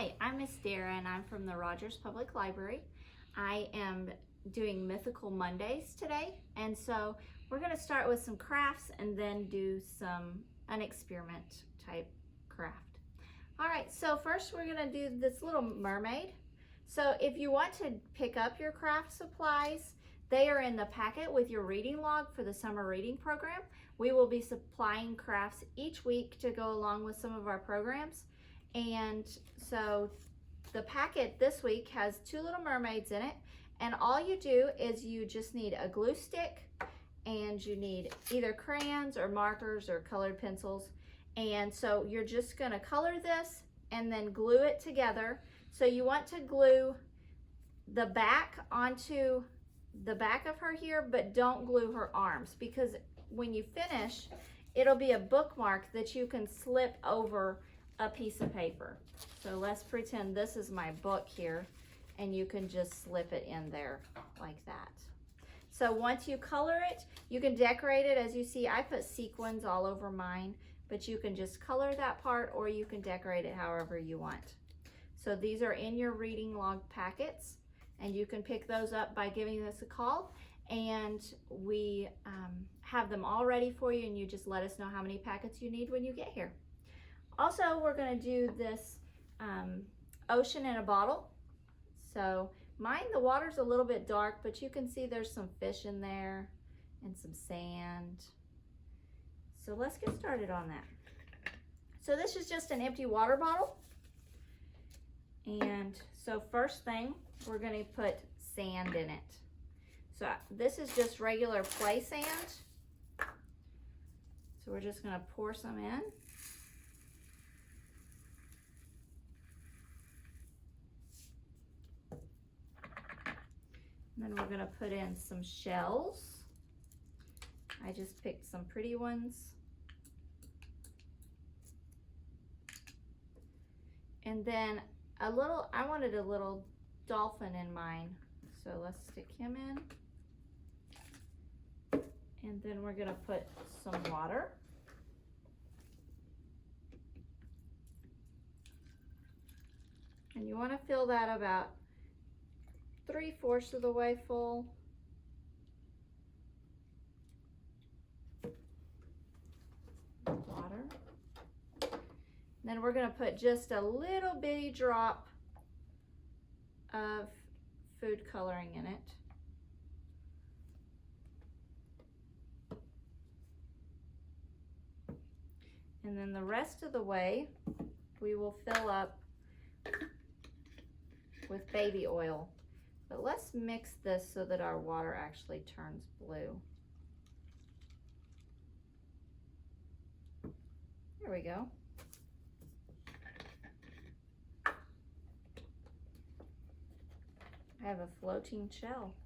Hi, I'm Miss Dara and I'm from the Rogers Public Library. I am doing Mythical Mondays today, and so we're going to start with some crafts and then do an experiment type craft. All right, so first we're going to do this little mermaid. So if you want to pick up your craft supplies, they are in the packet with your reading log for the summer reading program. We will be supplying crafts each week to go along with some of our programs. And so the packet this week has two little mermaids in it, and all you do is you just need a glue stick, and you need either crayons or markers or colored pencils. And so you're just going to color this and then glue it together. So you want to glue the back onto the back of her here, but don't glue her arms, because when you finish, it'll be a bookmark that you can slip over a piece of paper. So let's pretend this is my book here, and you can just slip it in there like that. So once you color it, you can decorate it. As you see, I put sequins all over mine, but you can just color that part, or you can decorate it however you want. So these are in your reading log packets, and you can pick those up by giving us a call, and we have them all ready for you, and you just let us know how many packets you need when you get here. Also, we're going to do this ocean in a bottle. So mine, the water's a little bit dark, but you can see there's some fish in there and some sand. So let's get started on that. So this is just an empty water bottle. And so first thing, we're going to put sand in it. So this is just regular play sand. So we're just going to pour some in. And then we're going to put in some shells. I just picked some pretty ones. And then I wanted a little dolphin in mine. So let's stick him in. And then we're going to put some water. And you want to fill that about 3/4 of the way full. Water. Then we're going to put just a little bitty drop of food coloring in it. And then the rest of the way, we will fill up with baby oil. But let's mix this so that our water actually turns blue. There we go. I have a floating shell.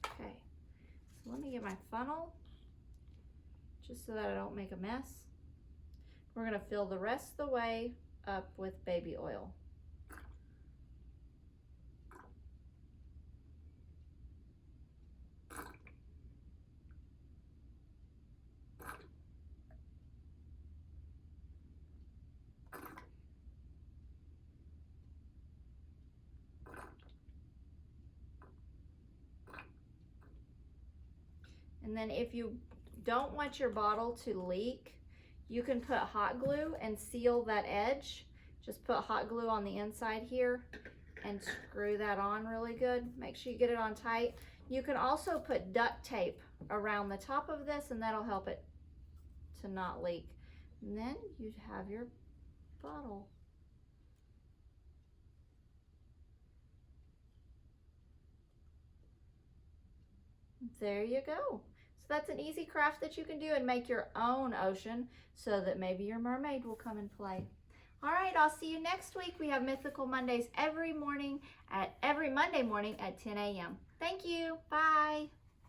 Okay, so let me get my funnel just so that I don't make a mess. We're going to fill the rest of the way up with baby oil. And then if you don't want your bottle to leak, you can put hot glue and seal that edge. Just put hot glue on the inside here and screw that on really good. Make sure you get it on tight. You can also put duct tape around the top of this, and that'll help it to not leak. And then you'd have your bottle. There you go. So that's an easy craft that you can do and make your own ocean so that maybe your mermaid will come and play. All right, I'll see you next week. We have Mythical Mondays every Monday morning at 10 a.m. Thank you. Bye.